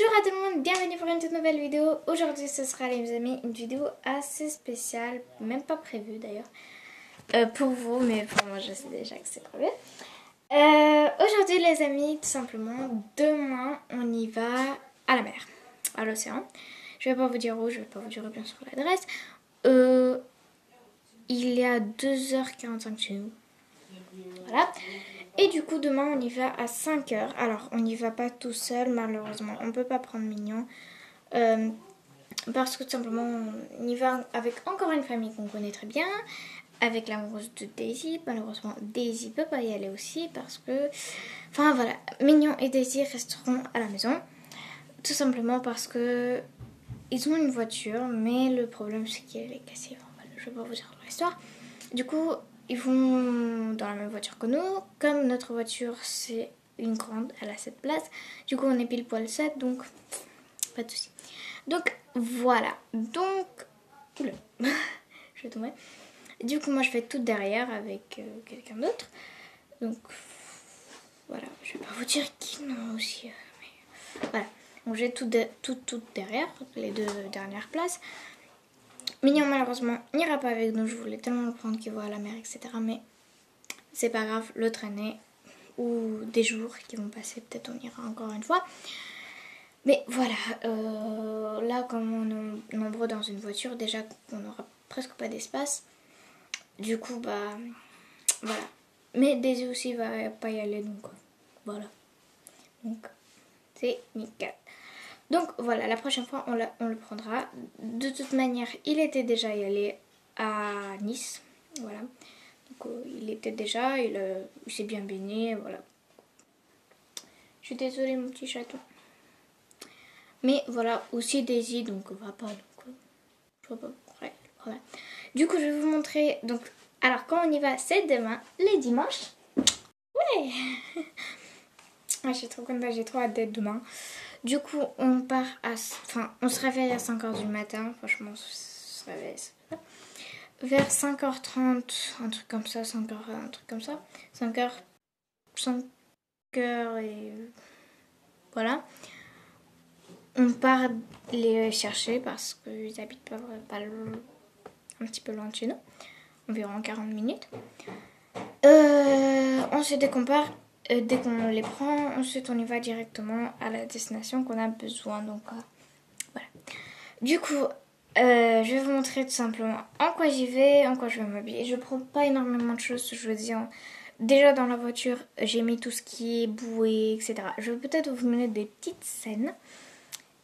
Bonjour à tout le monde, bienvenue pour une toute nouvelle vidéo. Aujourd'hui ce sera les amis une vidéo assez spéciale, même pas prévue d'ailleurs pour vous, mais pour moi je sais déjà que c'est prévu. Aujourd'hui les amis, tout simplement, demain on y va à la mer, à l'océan. Je vais pas vous dire où, je vais pas vous dire bien sûr l'adresse. Il est à 2h45 chez nous. Voilà. Et du coup demain on y va à 5h. Alors on n'y va pas tout seul malheureusement. On peut pas prendre Mignon. Parce que tout simplement on y va avec encore une famille qu'on connaît très bien. Avec l'amoureuse de Daisy. Malheureusement Daisy peut pas y aller aussi parce que... Enfin voilà. Mignon et Daisy resteront à la maison. Tout simplement parce que... Ils ont une voiture mais le problème c'est qu'elle est cassée. Enfin, voilà, je vais pas vous dire l'histoire. Du coup... Ils vont dans la même voiture que nous. Comme notre voiture, c'est une grande, elle a 7 places. Du coup, on est pile poil 7, donc pas de soucis. Donc, voilà. Donc, oula, je vais tomber. Du coup, moi, je fais tout derrière avec quelqu'un d'autre. Donc, voilà. Je vais pas vous dire qui non aussi. Mais voilà. Donc, j'ai tout derrière, les deux dernières places. Mignon malheureusement n'ira pas avec nous, je voulais tellement le prendre qu'il voit la mer, etc. Mais c'est pas grave, le traîner ou des jours qui vont passer, peut-être on ira encore une fois. Mais voilà, là comme on est nombreux dans une voiture, déjà on n'aura presque pas d'espace. Du coup bah voilà. Mais Daisy aussi va pas y aller, donc voilà. Donc c'est nickel. Donc voilà, la prochaine fois on le prendra. De toute manière, il était déjà y allé à Nice. Voilà. Donc il était déjà, il s'est bien baigné, voilà. Je suis désolée mon petit chaton. Mais voilà, aussi Daisy, donc va pas, donc je vois pas pourquoi le problème. Du coup je vais vous montrer, donc, alors quand on y va, c'est demain, les dimanches. Ouais. Ah, je suis trop contente, j'ai trop hâte d'être demain. Du coup, on part on se réveille à 5h du matin. Franchement, on se réveille vers 5h30, un truc comme ça, 5h, un truc comme ça. 5h, 5h et voilà. On part les chercher parce qu'ils habitent pas un petit peu loin de chez nous. Environ 40 minutes. Ensuite, dès qu'on part, dès qu'on les prend, ensuite on y va directement à la destination qu'on a besoin. Donc voilà. Du coup, je vais vous montrer tout simplement en quoi j'y vais, en quoi je vais m'habiller. Je prends pas énormément de choses, je veux dire. Déjà dans la voiture, j'ai mis tout ce qui est bouée, etc. Je vais peut-être vous mener des petites scènes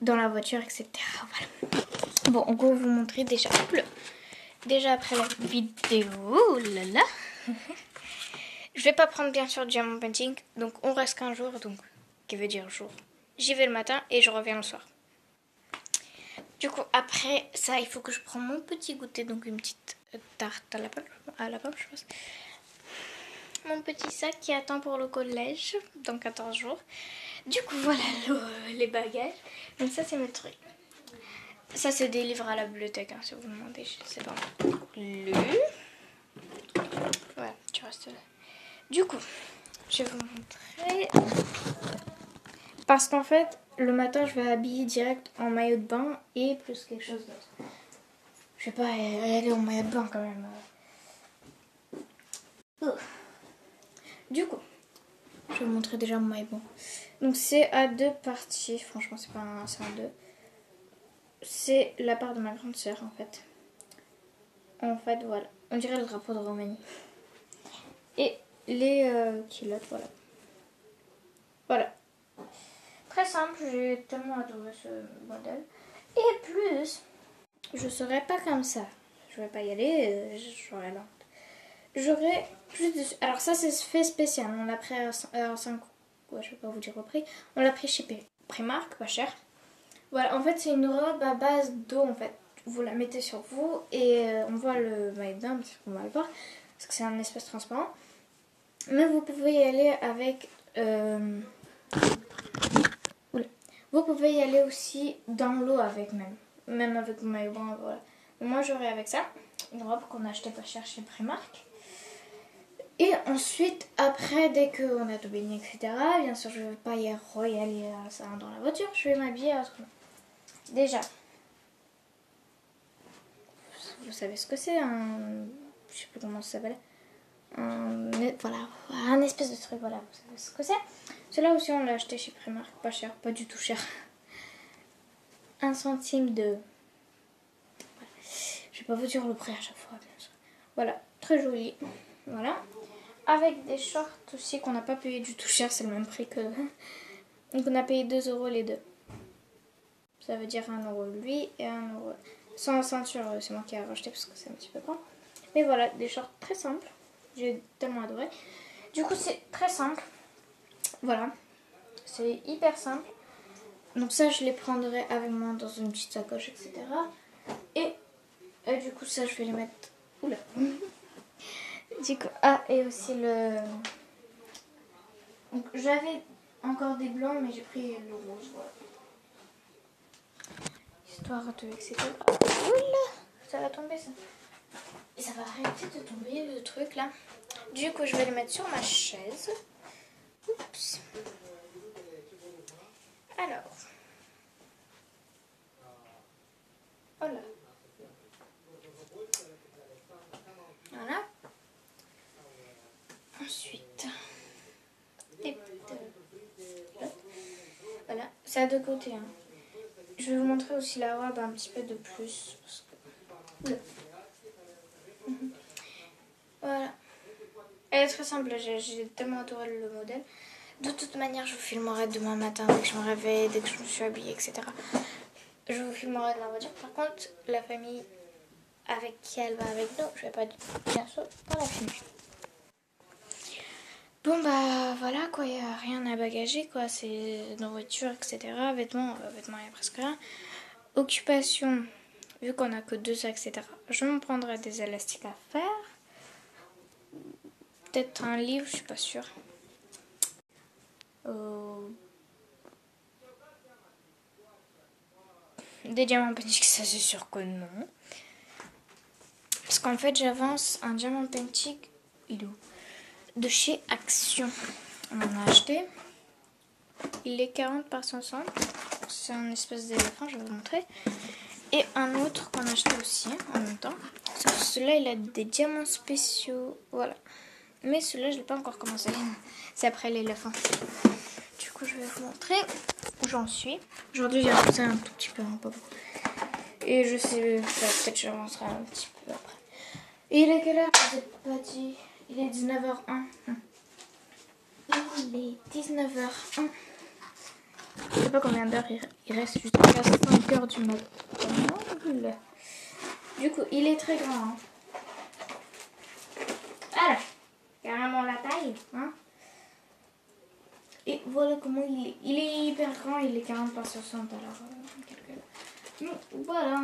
dans la voiture, etc. Voilà. Bon, on va vous montrer déjà. Déjà après la vidéo, oh là là. Je vais pas prendre bien sûr Diamond Painting, donc on reste qu'un jour, donc qui veut dire jour. J'y vais le matin et je reviens le soir. Du coup après ça il faut que je prenne mon petit goûter, donc une petite tarte à la pomme je pense. Mon petit sac qui attend pour le collège dans 14 jours. Du coup voilà les bagages. Donc ça c'est mes trucs. Ça c'est des livres à la bibliothèque hein, si vous me demandez, c'est pas lu. Voilà, tu restes là. Du coup, je vais vous montrer. Parce qu'en fait, le matin, je vais habiller direct en maillot de bain et plus quelque chose d'autre. Je vais pas aller en maillot de bain quand même. Du coup, je vais vous montrer déjà mon maillot de bain. Donc c'est à deux parties. Franchement, c'est pas un, c'est en deux. C'est la part de ma grande sœur en fait. En fait, voilà. On dirait le drapeau de Roumanie. Et les culottes, voilà. Voilà. Très simple, j'ai tellement adoré ce modèle. Et plus, je serais pas comme ça. Je vais pas y aller, j'aurais la honte. J'aurais plus de... Alors ça, c'est fait spécial. On l'a pris à 5... Ouais, je vais pas vous dire au prix. On l'a pris chez Primark, pas cher. Voilà, en fait, c'est une robe à base d'eau, en fait. Vous la mettez sur vous et on voit le maillot de bain, parce qu'on va le voir. Parce que c'est un espèce transparent. Mais vous pouvez y aller avec... Vous pouvez y aller aussi dans l'eau avec même avec le maillot bain, voilà. Moi j'aurais avec ça, une robe qu'on a acheté pas cher chez Primark. Et ensuite, après, dès qu'on a tout baigné, etc., bien sûr, je ne vais pas y aller dans la voiture, je vais m'habiller autrement. Déjà, vous savez ce que c'est, je sais plus comment ça s'appelle. Voilà, un espèce de truc, voilà, vous savez ce que c'est. Celui-là aussi, on l'a acheté chez Primark, pas cher, pas du tout cher. 1 centime de... Voilà. Je vais pas vous dire le prix à chaque fois, bien sûr. Voilà, très joli. Voilà. Avec des shorts aussi qu'on n'a pas payé du tout cher, c'est le même prix que... Donc on a payé 2 € les deux. Ça veut dire 1 € lui et 1 €. Sans ceinture, c'est moi qui ai racheté parce que c'est un petit peu grand. Mais voilà, des shorts très simples. J'ai tellement adoré. Du coup, c'est très simple. Voilà. C'est hyper simple. Donc ça, je les prendrai avec moi dans une petite sacoche, etc. Et du coup, ça, je vais les mettre... Oula. Du coup, et aussi le... Donc j'avais encore des blancs, mais j'ai pris le rose, voilà. Histoire de... etc. Oula, ça va tomber, ça. Et ça va arrêter de tomber, le truc, là. Du coup, je vais les mettre sur ma chaise. Oups. Alors. Voilà. Voilà. Ensuite. Voilà. C'est à deux côtés. Hein. Je vais vous montrer aussi la robe un petit peu de plus. Parce que... Voilà. Elle est très simple. J'ai tellement adoré le modèle. De toute manière, je vous filmerai demain matin dès que je me réveille, dès que je me suis habillée, etc. Je vous filmerai de la voiture. Par contre, la famille avec qui elle va avec nous, je vais pas bien sûr pas la filmer. Bon bah voilà quoi, il n'y a rien à bagager quoi, c'est nourriture, etc. Vêtements, il n'y a presque rien. Occupation, vu qu'on a que 2 sacs, etc. Je me prendrai des élastiques à faire. Peut-être un livre, je suis pas sûre. Des diamants pentique, ça c'est sûr que non. Parce qu'en fait j'avance un diamant pentique, il est où ? De chez Action. On en a acheté. Il est 40 par 60. C'est un espèce d'éléphant, je vais vous montrer. Et un autre qu'on a acheté aussi en même temps. Parce que celui-là il a des diamants spéciaux. Voilà. Mais celui-là je ne l'ai pas encore commencé. C'est après l'éléphant. Du coup je vais vous montrer où j'en suis. Aujourd'hui j'ai avancé un tout petit peu, pas beaucoup. Et je sais, peut-être j'avancerai un petit peu après. Et il est quelle heure? Je vous ai pas dit. Il est 19h01. Il est 19h01. Je sais pas combien d'heures il reste jusqu'à 5h du matin. Du coup, il est très grand. Hein. Voilà. Carrément la taille. Hein. Et voilà comment il est. Il est hyper grand. Il est 40 par 60. Alors, voilà.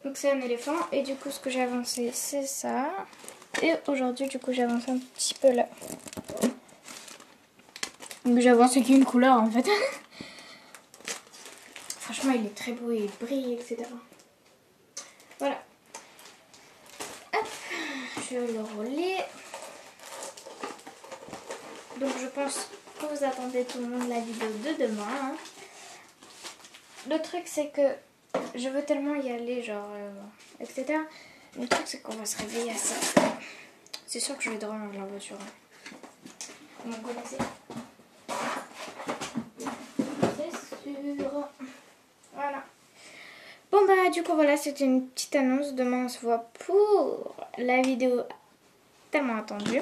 Donc c'est un éléphant. Et du coup, ce que j'ai avancé, c'est ça. Et aujourd'hui, du coup, j'ai avancé un petit peu là. Donc j'ai avancé qu'une couleur en fait. Franchement, il est très beau, il brille, etc. Voilà. Hop, je vais le rouler. Donc je pense que vous attendez tout le monde la vidéo de demain. Hein. Le truc c'est que je veux tellement y aller, genre, etc. Le truc c'est qu'on va se réveiller à ça. C'est sûr que je vais dormir dans la voiture. Hein. Vous m'en connaissez ? C'est sûr. Voilà. Bon bah du coup voilà, c'était une petite annonce. Demain on se voit pour la vidéo tellement attendue.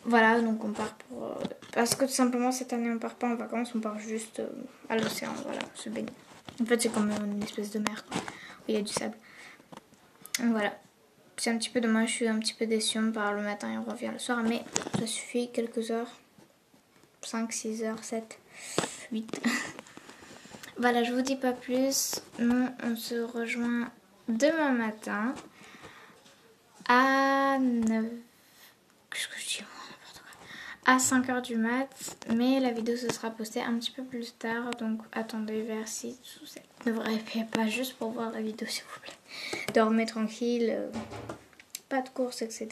Voilà, donc on part pour... parce que tout simplement cette année on part pas en vacances, on part juste à l'océan, voilà, se baigner. En fait c'est comme une espèce de mer, quoi, où il y a du sable. Donc voilà, c'est un petit peu dommage, je suis un petit peu déçue, on part le matin et on revient le soir, mais ça suffit, quelques heures, 5, 6 heures, 7, 8. Voilà, je vous dis pas plus, nous on se rejoint demain matin à 9... Qu'est-ce que je dis ? À 5h du mat, mais la vidéo se sera postée un petit peu plus tard, donc attendez vers 6 ou 7. Ne vous réveillez pas juste pour voir la vidéo s'il vous plaît. Dormez tranquille, pas de course, etc.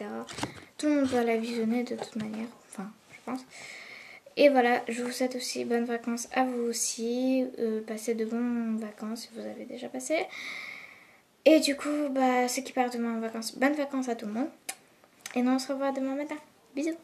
Tout le monde va la visionner de toute manière, enfin je pense. Et voilà, je vous souhaite aussi bonnes vacances à vous aussi. Passez de bonnes vacances si vous avez déjà passé. Et du coup, ceux qui partent demain en vacances, bonnes vacances à tout le monde. Et nous on se revoit demain matin. Bisous.